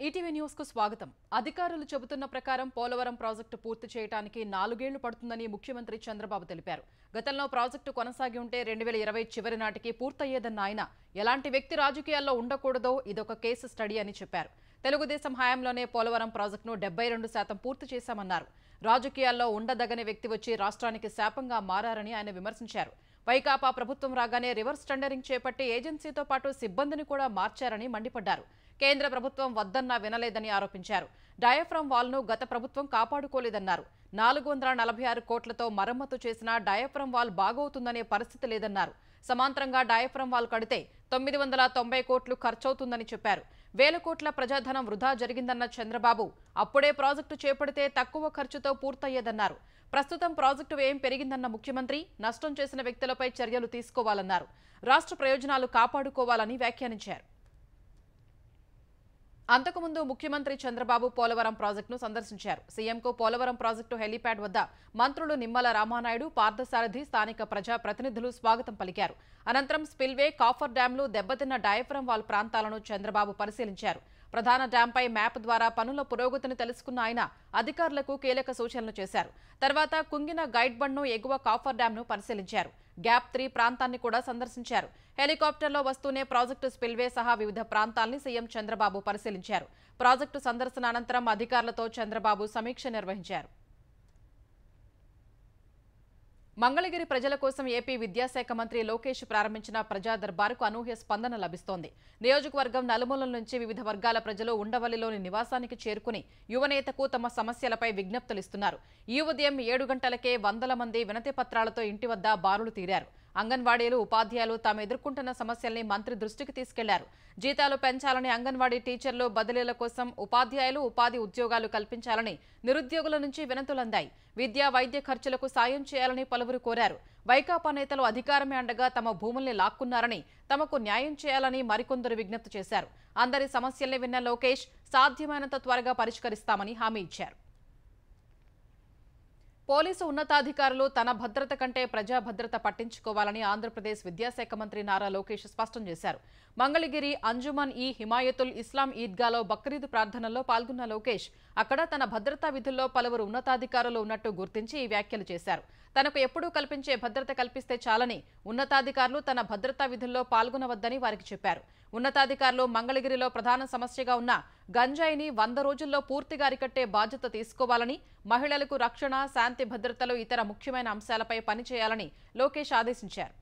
ETV news కు స్వాగతం. అధికారులు చెబుతున్న ప్రకారం పోలవరం ప్రాజెక్టు పూర్తి చేయడానికి 4 ఏళ్లు పడుతుందని ముఖ్యమంత్రి చంద్రబాబు తెలిపారు. గతంలో ప్రాజెక్టు కొనసాగి ఉంటే 2020 చివరి నాటికి పూర్తయ్యేదన్న ఆయన ఎలాంటి వ్యక్తి రాజకీయాల్లో ఉండకూడదో ఇదొక కేసు స్టడీ అని చెప్పారు. తెలుగుదేశం హయాంలోనే పోలవరం ప్రాజెక్టును 72% పూర్తి చేశామన్నారు. రాజకీయాల్లో ఉండదగని వ్యక్తి వచ్చి రాష్ట్రానికి శాపంగా మారారని ఆయన విమర్శించారు. వైకాపా ప్రభుత్వం రాగానే రివర్స్ టెండరింగ్ చేపట్టి ఏజెన్సీతో పాటు సిబ్బందిని కూడా మార్చారని మండిపడ్డారు. కేంద్ర ప్రభుత్వం వద్దన్నా వినలేదని ఆరోపించారు. డయాఫ్రమ్ వాల్ను గత ప్రభుత్వం కాపాడుకోలేదన్నారు. 446 కోట్లతో మరమ్మతు చేసిన డయాఫ్రమ్ వాల్ బాగవుతుందనే పరిస్థితి లేదన్నారు. సమాంతరంగా డయాఫ్రమ్ వాల్ కడితే 990 కోట్లు ఖర్చవుతుందని చెప్పారు. 1000 కోట్ల ప్రజాధనం వృధా జరిగిందన్న చంద్రబాబు అప్పుడే ప్రాజెక్టు చేపడితే తక్కువ ఖర్చుతో పూర్తయ్యేదన్నారు. ప్రస్తుతం ప్రాజెక్టు వ్యయం పెరిగిందన్న ముఖ్యమంత్రి నష్టం చేసిన వ్యక్తులపై చర్యలు తీసుకోవాలన్నారు. రాష్ట్ర ప్రయోజనాలు కాపాడుకోవాలని వ్యాఖ్యానించారు. అంతకుముందు ముఖ్యమంత్రి చంద్రబాబు పోలవరం ప్రాజెక్టును సందర్శించారు. సీఎంకు పోలవరం ప్రాజెక్టు హెలీప్యాడ్ వద్ద మంత్రులు నిమ్మల రామానాయుడు, పార్థసారథి, స్థానిక ప్రజా ప్రతినిధులు స్వాగతం పలికారు. అనంతరం స్పిల్వే, కాఫర్ డ్యాంలు, దెబ్బతిన్న డయాఫ్రమ్ వాల్ ప్రాంతాలను చంద్రబాబు పరిశీలించారు. ప్రధాన డ్యాంపై మ్యాప్ ద్వారా పనుల పురోగతిని తెలుసుకున్న ఆయన అధికారులకు కీలక సూచనలు చేశారు. తర్వాత కుంగిన గైడ్ బండ్ను, ఎగువ కాఫర్ డ్యాంను పరిశీలించారు. గ్యాప్ 3 ప్రాంతాన్ని కూడా సందర్శించారు. హెలికాప్టర్లో వస్తూనే ప్రాజెక్టు స్పిల్వే సహా వివిధ ప్రాంతాల్ని సీఎం చంద్రబాబు పరిశీలించారు. ప్రాజెక్టు సందర్శన అనంతరం అధికారులతో చంద్రబాబు సమీక్ష నిర్వహించారు. మంగళగిరి ప్రజల కోసం ఏపీ విద్యాశాఖ మంత్రి లోకేష్ ప్రారంభించిన ప్రజా దర్బారుకు అనూహ్య స్పందన లభిస్తోంది. నియోజకవర్గం నలుమూలల నుంచి వివిధ వర్గాల ప్రజలు ఉండవల్లిలోని నివాసానికి చేరుకుని యువనేతకు తమ సమస్యలపై విజ్ఞప్తులిస్తున్నారు. ఈ ఉదయం 7 గంటలకే వందల మంది వినతి పత్రాలతో ఇంటి వద్ద బారులు తీరారు. అంగన్వాడీలు, ఉపాధ్యాయులు తాము ఎదుర్కొంటున్న సమస్యల్ని మంత్రి దృష్టికి తీసుకెళ్లారు. జీతాలు పెంచాలని, అంగన్వాడీ టీచర్లు బదిలీల కోసం ఉపాధ్యాయులు ఉపాధి ఉద్యోగాలు కల్పించాలని నిరుద్యోగుల నుంచి వినతులందాయి. విద్యా, వైద్య ఖర్చులకు సాయం చేయాలని పలువురు కోరారు. వైకాపా నేతలు అధికారమే అండగా తమ భూముల్ని లాక్కున్నారని, తమకు న్యాయం చేయాలని మరికొందరు విజ్ఞప్తి చేశారు. అందరి సమస్యల్ని విన్న లోకేష్ సాధ్యమైనంత త్వరగా పరిష్కరిస్తామని హామీ ఇచ్చారు. పోలీసు ఉన్నతాధికారులు తన భద్రత కంటే ప్రజా భద్రత పట్టించుకోవాలని ఆంధ్రప్రదేశ్ విద్యాశాఖ మంత్రి నారా లోకేష్ స్పష్టం చేశారు. మంగళగిరి అంజుమన్ ఈ హిమాయతుల్ ఇస్లాం ఈద్గాలో బక్రీద్ ప్రార్థనల్లో పాల్గొన్న లోకేష్ అక్కడ తన భద్రతా విధుల్లో పలువురు ఉన్నతాధికారులు ఉన్నట్టు గుర్తించి ఈ వ్యాఖ్యలు చేశారు. తనకు ఎప్పుడూ కల్పించే భద్రత కల్పిస్తే చాలని, ఉన్నతాధికారులు తన భద్రతా విధుల్లో పాల్గొనవద్దని వారికి చెప్పారు. ఉన్నతాధికారులు మంగళగిరిలో ప్రధాన సమస్యగా ఉన్న గంజాయిని 100 రోజుల్లో పూర్తిగా అరికట్టే బాధ్యత తీసుకోవాలని, మహిళలకు రక్షణ, శాంతి భద్రతలు ఇతర ముఖ్యమైన అంశాలపై పనిచేయాలని లోకేష్ ఆదేశించారు.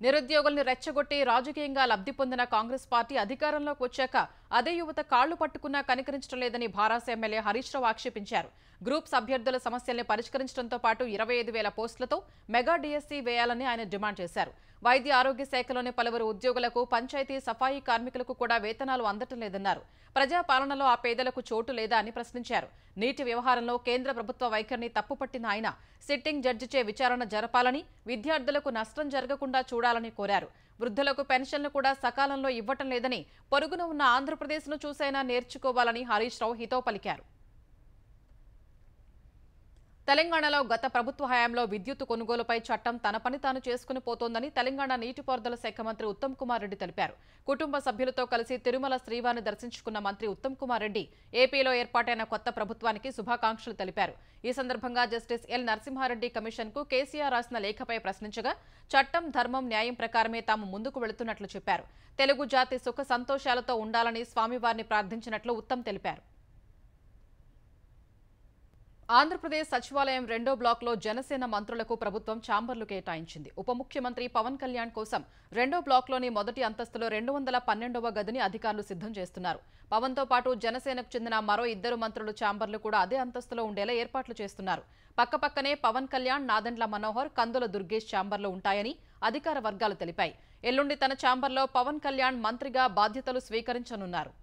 నిరుద్యోగుల్ని రెచ్చగొట్టి రాజకీయంగా లబ్ధి పొందిన కాంగ్రెస్ పార్టీ అధికారంలోకి వచ్చాక అదే యువత కాళ్లు పట్టుకున్నా కనికరించడం లేదని భారాస ఎమ్మెల్యే హరీష్ రావు ఆక్షేపించారు. గ్రూప్స్ అభ్యర్థుల సమస్యల్ని పరిష్కరించడంతో పాటు 25,000 పోస్టులతో మెగా డిఎస్సీ వేయాలని ఆయన డిమాండ్ చేశారు. వైద్య ఆరోగ్య శాఖలోని పలువురు ఉద్యోగులకు, పంచాయతీ సఫాయి కార్మికులకు కూడా వేతనాలు అందటం లేదన్నారు. ప్రజాపాలనలో ఆ పేదలకు చోటు లేదా అని ప్రశ్నించారు. నీటి వ్యవహారంలో కేంద్ర ప్రభుత్వ వైఖరిని తప్పుపట్టిన ఆయన సిట్టింగ్ జడ్జిచే విచారణ జరపాలని, విద్యార్థులకు నష్టం జరగకుండా చూడాలని కోరారు. వృద్ధులకు పెన్షన్లు కూడా సకాలంలో ఇవ్వటం లేదని, పొరుగున ఉన్న ఆంధ్రప్రదేశ్ను చూసైనా నేర్చుకోవాలని హరీష్ రావు హితవు పలికారు. తెలంగాణలో గత ప్రభుత్వ హయాంలో విద్యుత్ కొనుగోలుపై చట్టం తన పని తాను చేసుకుని పోతోందని తెలంగాణ నీటిపారుదల శాఖ మంత్రి ఉత్తమ్ కుమార్ రెడ్డి తెలిపారు. కుటుంబ సభ్యులతో కలిసి తిరుమల శ్రీవారిని దర్శించుకున్న మంత్రి ఉత్తమ్ కుమార్ రెడ్డి ఏపీలో ఏర్పాటైన కొత్త ప్రభుత్వానికి శుభాకాంక్షలు తెలిపారు. ఈ సందర్భంగా జస్టిస్ ఎల్ నరసింహారెడ్డి కమిషన్కు కేసీఆర్ రాసిన లేఖపై ప్రశ్నించగా చట్టం, ధర్మం, న్యాయం ప్రకారమే తాము ముందుకు వెళుతున్నట్లు చెప్పారు. తెలుగు జాతి సుఖ సంతోషాలతో ఉండాలని స్వామివారిని ప్రార్థించినట్లు ఉత్తమ్ తెలిపారు. ఆంధ్రప్రదేశ్ సచివాలయం 2వ బ్లాక్లో జనసేన మంత్రులకు ప్రభుత్వం ఛాంబర్లు కేటాయించింది. ఉప ముఖ్యమంత్రి పవన్ కళ్యాణ్ కోసం 2వ బ్లాక్లోని మొదటి అంతస్తులో 212వ గదిని అధికారులు సిద్ధం చేస్తున్నారు. పవన్తో పాటు జనసేనకు చెందిన మరో 2 మంత్రులు ఛాంబర్లు కూడా అదే అంతస్తులో ఉండేలా ఏర్పాట్లు చేస్తున్నారు. పక్కపక్కనే పవన్ కళ్యాణ్, నాదెండ్ల మనోహర్, కందుల దుర్గేష్ ఛాంబర్లు ఉంటాయని అధికార వర్గాలు తెలిపాయి. ఎల్లుండి తన ఛాంబర్లో పవన్ కళ్యాణ్ మంత్రిగా బాధ్యతలు స్వీకరించనున్నారు.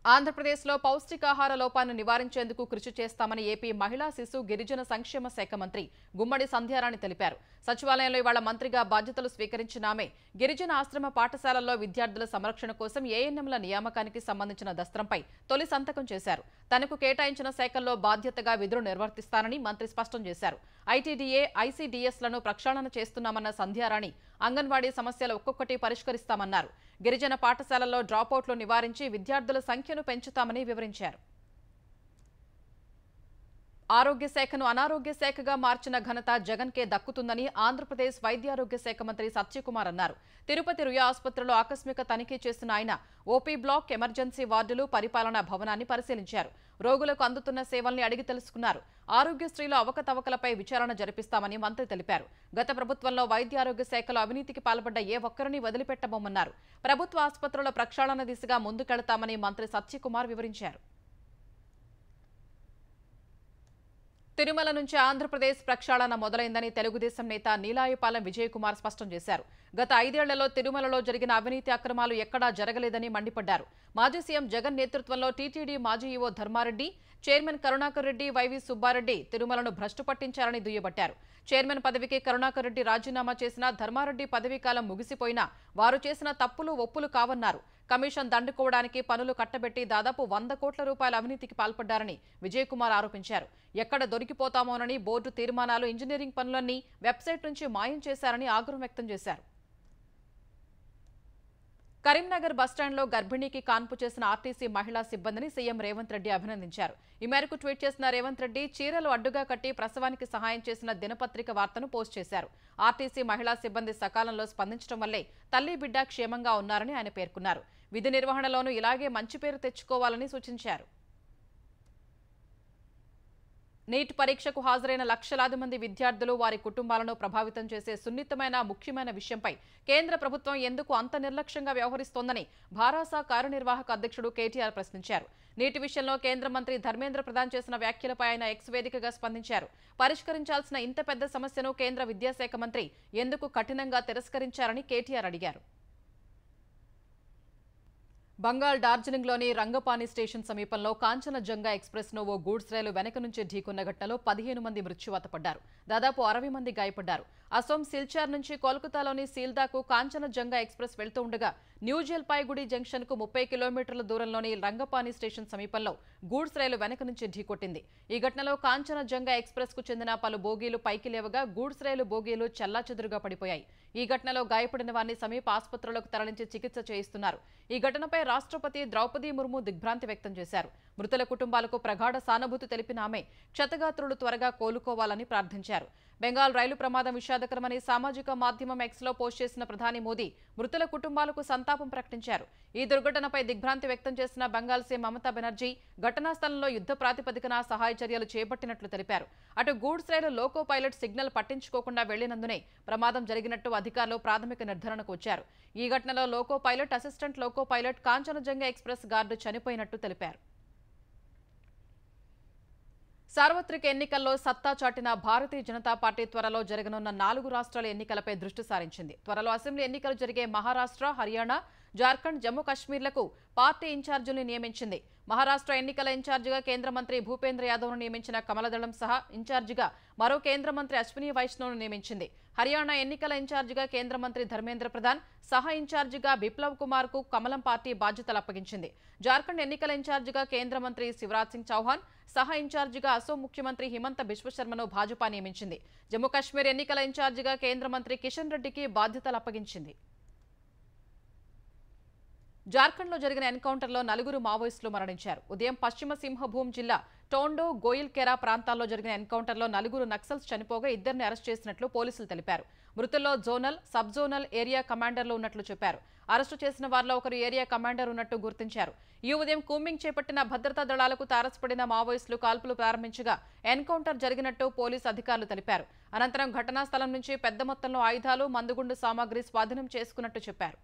ఆంధ్రప్రదేశ్లో పౌష్టికాహార లోపాన్ని నివారించేందుకు కృషి చేస్తామని ఏపీ మహిళా, శిశు, గిరిజన సంక్షేమ శాఖ మంత్రి గుమ్మడి సంధ్యారాణి తెలిపారు. సచివాలయంలో ఇవాళ మంత్రిగా బాధ్యతలు స్వీకరించిన ఆమె గిరిజన ఆశ్రమ పాఠశాలల్లో విద్యార్థుల సంరక్షణ కోసం ఏఎన్ఎంల నియామకానికి సంబంధించిన దస్త్రంపై తొలి సంతకం చేశారు. తనకు కేటాయించిన శాఖల్లో బాధ్యతగా విధులు నిర్వర్తిస్తానని మంత్రి స్పష్టం చేశారు. ఐటీడీఏ, ఐసీడీఎస్లను ప్రక్షాళన చేస్తున్నామన్న సంధ్యారాణి అంగన్వాడీ సమస్యలు ఒక్కొక్కటి పరిష్కరిస్తామన్నారు. గిరిజన పాఠశాలల్లో డ్రాపౌట్లు నివారించి విద్యార్థుల సంఖ్యను పెంచుతామని వివరించారు. ఆరోగ్య శాఖను అనారోగ్య శాఖగా మార్చిన ఘనత జగన్కే దక్కుతుందని ఆంధ్రప్రదేశ్ వైద్యారోగ్య శాఖ మంత్రి సత్యకుమార్ అన్నారు. తిరుపతి రుయా ఆసుపత్రిలో ఆకస్మిక తనిఖీ చేసిన ఆయన ఓపీ బ్లాక్, ఎమర్జెన్సీ వార్డులు, పరిపాలనా భవనాన్ని పరిశీలించారు. రోగులకు అందుతున్న సేవల్ని అడిగి తెలుసుకున్నారు. ఆరోగ్యశ్రీలో అవకతవకలపై విచారణ జరిపిస్తామని మంత్రి తెలిపారు. గత ప్రభుత్వంలో వైద్యారోగ్య శాఖలో అవినీతికి పాల్పడ్డ ఏ ఒక్కరిని వదిలిపెట్టబోమన్నారు. ప్రభుత్వ ఆసుపత్రుల ప్రక్షాళన దిశగా ముందుకెళతామని మంత్రి సత్యకుమార్ వివరించారు. తిరుమల నుంచి ఆంధ్రప్రదేశ్ ప్రక్షాళన మొదలైందని తెలుగుదేశం నేత నీలాయపాలెం విజయకుమార్ స్పష్టం చేశారు. గత 5 ఏళ్లలో తిరుమలలో జరిగిన అవినీతి అక్రమాలు ఎక్కడా జరగలేదని మండిపడ్డారు. మాజీ సీఎం జగన్ నేతృత్వంలో టీటీడీ మాజీ EO Dharma Reddy, chairman Karunakar Reddy, YV Subba Reddy తిరుమలను భ్రష్టు పట్టించారని దుయ్యబట్టారు. చైర్మన్ పదవికి కరుణాకర్ రెడ్డి రాజీనామా చేసినా ధర్మారెడ్డి పదవీకాలం ముగిసిపోయినా వారు చేసిన తప్పులు ఒప్పులు కావన్నారు. కమిషన్ దండుకోవడానికి పనులు కట్టబెట్టి దాదాపు 100 కోట్ల రూపాయల అవినీతికి పాల్పడ్డారని విజయకుమార్ ఆరోపించారు. ఎక్కడ దొరికిపోతామోనని బోర్డు తీర్మానాలు, ఇంజనీరింగ్ పనులన్నీ వెబ్సైట్ నుంచి మాయం చేశారని ఆగ్రహం వ్యక్తం చేశారు. కరీంనగర్ బస్టాండ్లో గర్భిణీకి కాన్పు చేసిన ఆర్టీసీ మహిళా సిబ్బందిని సీఎం రేవంత్ రెడ్డి అభినందించారు. ఈ మేరకు ట్వీట్ చేసిన రేవంత్ రెడ్డి చీరలు అడ్డుగా కట్టి ప్రసవానికి సహాయం చేసిన దినపత్రిక వార్తను పోస్ట్ చేశారు. ఆర్టీసీ మహిళా సిబ్బంది సకాలంలో స్పందించడం వల్లే తల్లి బిడ్డ క్షేమంగా ఉన్నారని ఆయన పేర్కొన్నారు. విధి నిర్వహణలోనూ ఇలాగే మంచి పేరు తెచ్చుకోవాలని సూచించారు. నీట్ పరీక్షకు హాజరైన లక్షలాది మంది విద్యార్థులు, వారి కుటుంబాలను ప్రభావితం చేసే సున్నితమైన, ముఖ్యమైన విషయంపై కేంద్ర ప్రభుత్వం ఎందుకు అంత నిర్లక్ష్యంగా వ్యవహరిస్తోందని భారాస కార్యనిర్వాహక అధ్యక్షుడు కేటీఆర్ ప్రశ్నించారు. నీటి విషయంలో కేంద్ర మంత్రి ధర్మేంద్ర ప్రధాన్ చేసిన వ్యాఖ్యలపై ఆయన ఎక్స్ వేదికగా స్పందించారు. పరిష్కరించాల్సిన ఇంత పెద్ద సమస్యను కేంద్ర విద్యాశాఖ మంత్రి ఎందుకు కఠినంగా తిరస్కరించారని కేటీఆర్ అడిగారు. బంగాల్ డార్జిలింగ్లోని రంగపాని స్టేషన్ సమీపంలో కాంచనజంగా ఎక్స్ప్రెస్ను ఓ గూడ్స్ రైలు వెనక నుంచి ఢీకొన్న ఘటనలో 15 మంది మృత్యువాత పడ్డారు. దాదాపు 60 మంది గాయపడ్డారు. అసోం సిల్చార్ నుంచి కోల్కతాలోని సీల్దాకు కాంచనజంగా ఎక్స్ప్రెస్ వెళ్తూ ఉండగా న్యూ జల్పాయిగుడి జంక్షన్కు 30 కిలోమీటర్ల దూరంలోని రంగపాని స్టేషన్ సమీపంలో గూడ్స్ రైలు వెనక నుంచి ఢీకొట్టింది. ఈ ఘటనలో కాంచనజంగా ఎక్స్ప్రెస్ కు చెందిన పలు బోగీలు పైకి లేవగా గూడ్స్ రైలు బోగీలు చెల్లాచెదురుగా పడిపోయాయి. ఈ ఘటనలో గాయపడిన వారిని సమీప ఆసుపత్రులకు తరలించి చికిత్స చేయిస్తున్నారు. ఈ ఘటనపై రాష్ట్రపతి ద్రౌపది ముర్ము దిగ్భ్రాంతి వ్యక్తం చేశారు. మృతుల కుటుంబాలకు ప్రగాఢ సానుభూతి తెలిపిన ఆమె క్షతగాత్రులు త్వరగా కోలుకోవాలని ప్రార్థించారు. బెంగాల్ రైలు ప్రమాదం విషాదకరమని సామాజిక మాధ్యమం ఎక్స్లో పోస్ట్ చేసిన ప్రధాని మోదీ మృతుల కుటుంబాలకు సంతాపం ప్రకటించారు. ఈ దుర్ఘటనపై దిగ్భ్రాంతి వ్యక్తం చేసిన బెంగాల్ సీఎం మమతా బెనర్జీ ఘటనా స్థలంలో యుద్ధ ప్రాతిపదికన సహాయ చర్యలు చేపట్టినట్లు తెలిపారు. అటు గూడ్స్ రైలు లోకో పైలట్ సిగ్నల్ పట్టించుకోకుండా వెళ్లినందునే ప్రమాదం జరిగినట్టు అధికారులు ప్రాథమిక నిర్ధారణకు వచ్చారు. ఈ ఘటనలో loco pilot, assistant loco pilot, Kanchenjunga express guard చనిపోయినట్టు తెలిపారు. సార్వత్రిక ఎన్నికల్లో సత్తా చాటిన భారతీయ జనతా పార్టీ త్వరలో జరగనున్న 4 రాష్ట్రాల ఎన్నికలపై దృష్టి సారించింది. త్వరలో అసెంబ్లీ ఎన్నికలు జరిగే మహారాష్ట్ర, హర్యానా, జార్ఖండ్, జమ్మూ కాశ్మీర్లకు పార్టీ ఇన్ఛార్జీలను నియమించింది. మహారాష్ట్ర ఎన్నికల ఇన్ఛార్జిగా కేంద్ర మంత్రి భూపేంద్ర యాదవ్ను నియమించిన కమలదళం సహా ఇన్ఛార్జిగా మరో కేంద్ర మంత్రి అశ్విని వైష్ణవ్ను నియమించింది. హర్యానా ఎన్నికల ఇన్ఛార్జిగా కేంద్ర మంత్రి ధర్మేంద్ర ప్రధాన్, సహా ఇన్ఛార్జిగా బిప్లవ్ కుమార్ కు కమలం పార్టీ బాధ్యతలు అప్పగించింది. జార్ఖండ్ ఎన్నికల ఇన్ఛార్జిగా కేంద్ర మంత్రి శివరాజ్ సింగ్ చౌహాన్, సహా ఇన్ఛార్జిగా అసోం ముఖ్యమంత్రి హిమంత బిశ్వశర్మను భాజపా నియమించింది. జమ్మూ కాశ్మీర్ ఎన్నికల ఇన్ఛార్జిగా కేంద్ర మంత్రి కిషన్ రెడ్డికి బాధ్యతలు అప్పగించింది. జార్ఖండ్లో జరిగిన ఎన్కౌంటర్లో 4 మావోయిస్టులు మరణించారు. ఉదయం పశ్చిమ సింహభూమ్ జిల్లా టోండో, గోయిల్కెరా ప్రాంతాల్లో జరిగిన ఎన్కౌంటర్లో 4 నక్సల్స్ చనిపోగా 2ని అరెస్ట్ చేసినట్లు పోలీసులు తెలిపారు. మృతుల్లో జోనల్, సబ్ జోనల్ ఏరియా కమాండర్లు ఉన్నట్లు చెప్పారు. అరెస్టు చేసిన వారిలో ఒకరు ఏరియా కమాండర్ ఉన్నట్టు గుర్తించారు. ఈ ఉదయం కూంబింగ్ చేపట్టిన భద్రతా దళాలకు తారసపడిన మావోయిస్టులు కాల్పులు ప్రారంభించగా ఎన్కౌంటర్ జరిగినట్టు పోలీసు అధికారులు తెలిపారు. అనంతరం ఘటనా స్థలం నుంచి పెద్ద మొత్తంలో ఆయుధాలు, మందుగుండు సామాగ్రి స్వాధీనం చేసుకున్నట్టు చెప్పారు.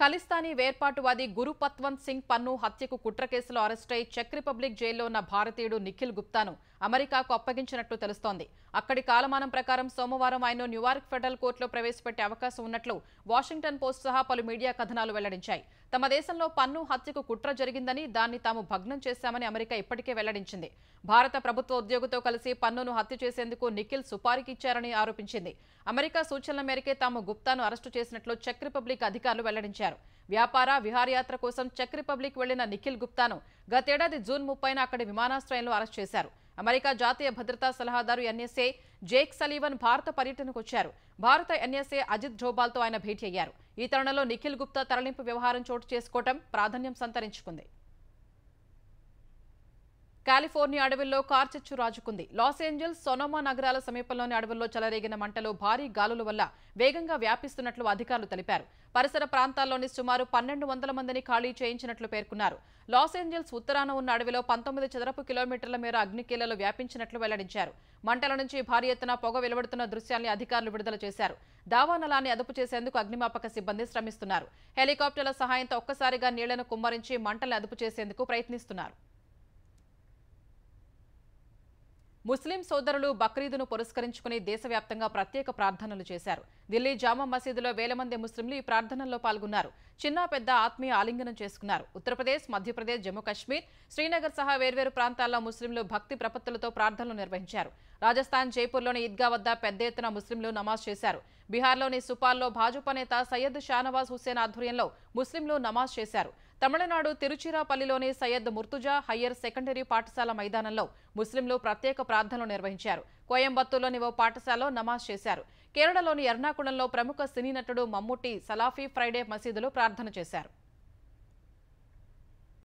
ఖలిస్తానీ వేర్పాటువాది గురు పత్వంత్ సింగ్ పన్ను హత్యకు కుట్ర కేసులో అరెస్టై చెక్ రిపబ్లిక్ జైల్లో ఉన్న భారతీయుడు నిఖిల్ గుప్తాను అమెరికాకు అప్పగించినట్లు తెలుస్తోంది. అక్కడి కాలమానం ప్రకారం సోమవారం ఆయన న్యూయార్క్ ఫెడరల్ కోర్టులో ప్రవేశపెట్టే అవకాశం ఉన్నట్లు వాషింగ్టన్ పోస్ట్ సహా పలు మీడియా కథనాలు వెల్లడించాయి. తమ దేశంలో పన్ను హత్యకు కుట్ర జరిగిందని, దాన్ని తాము భగ్నం చేశామని అమెరికా ఇప్పటికే వెల్లడించింది. భారత ప్రభుత్వ ఉద్యోగితో కలిసి పన్నును హత్య చేసేందుకు నిఖిల్ సుపారీకి ఇచ్చారని ఆరోపించింది. అమెరికా సూచనల మేరకే తాము గుప్తాను అరెస్టు చేసినట్లు చెక్ రిపబ్లిక్ అధికారులు వెల్లడించారు. వ్యాపార విహారయాత్ర కోసం చెక్ రిపబ్లిక్ వెళ్లిన నిఖిల్ గుప్తాను గతేడాది జూన్ 30న అక్కడి విమానాశ్రయంలో అరెస్ట్ చేశారు. అమెరికా జాతీయ భద్రతా సలహాదారు ఎన్ఎస్ఏ జేక్ సలీవన్ భారత పర్యటనకు వచ్చారు. భారత ఎన్ఎస్ఏ అజిత్ డోబాల్తో ఆయన భేటీ అయ్యారు. ఈ తరుణంలో నిఖిల్ గుప్తా తరలింపు వ్యవహారం చోటు చేసుకోవడం ప్రాధాన్యం సంతరించుకుంది. కాలిఫోర్నియా అడవుల్లో కార్చిచ్చు రాజుకుంది. లాస్ ఏంజల్స్, సొనోమా నగరాల సమీపంలోని అడవుల్లో చెలరేగిన మంటలు భారీ గాలుల వల్ల వేగంగా వ్యాపిస్తున్నట్లు అధికారులు తెలిపారు. పరిసర ప్రాంతాల్లోని సుమారు 1200 మందిని ఖాళీ చేయించినట్లు పేర్కొన్నారు. లాస్ ఏంజల్స్ ఉత్తరాన ఉన్న అడవిలో 19 చదరపు కిలోమీటర్ల మేర అగ్నికీలలు వ్యాపించినట్లు వెల్లడించారు. మంటల నుంచి భారీ ఎత్తున పొగ వెలువడుతున్న దృశ్యాల్ని అధికారులు విడుదల చేశారు. దావానలాన్ని అదుపు చేసేందుకు అగ్నిమాపక సిబ్బంది శ్రమిస్తున్నారు. హెలికాప్టర్ల సహాయంతో ఒక్కసారిగా నీళ్లను కుమ్మరించి మంటల్ని అదుపు చేసేందుకు ప్రయత్నిస్తున్నారు. ముస్లిం సోదరులు బక్రీదును పురస్కరించుకుని దేశవ్యాప్తంగా ప్రత్యేక ప్రార్థనలు చేశారు. ఢిల్లీ జామా మసీదులో వేల మంది ముస్లింలు ఈ ప్రార్థనల్లో పాల్గొన్నారు. చిన్న పెద్ద ఆత్మీయ ఆలింగనం చేసుకున్నారు. ఉత్తరప్రదేశ్, మధ్యప్రదేశ్, జమ్మూ కాశ్మీర్, శ్రీనగర్ సహా వేర్వేరు ప్రాంతాల్లో ముస్లింలు భక్తి ప్రపత్తులతో ప్రార్థనలు నిర్వహించారు. రాజస్థాన్ జైపూర్లోని ఈద్గా వద్ద పెద్ద ఎత్తున ముస్లింలు నమాజ్ చేశారు. బీహార్లోని సుపాల్లో భాజపా నేత సయ్యద్ షానవాజ్ హుస్సేన్ ఆధ్వర్యంలో ముస్లింలు నమాజ్ చేశారు. తమిళనాడు తిరుచిరాపల్లిలోని సయ్యద్ ముర్తుజా హయ్యర్ సెకండరీ పాఠశాల మైదానంలో ముస్లింలు ప్రత్యేక ప్రార్థనలు నిర్వహించారు. కోయంబత్తూర్లోని ఓ పాఠశాలలో నమాజ్ చేశారు. కేరళలోని ఎర్నాకుళంలో ప్రముఖ సినీ నటుడు మమ్ముట్టి సలాఫీ ఫ్రైడే మసీదులో ప్రార్థన చేశారు.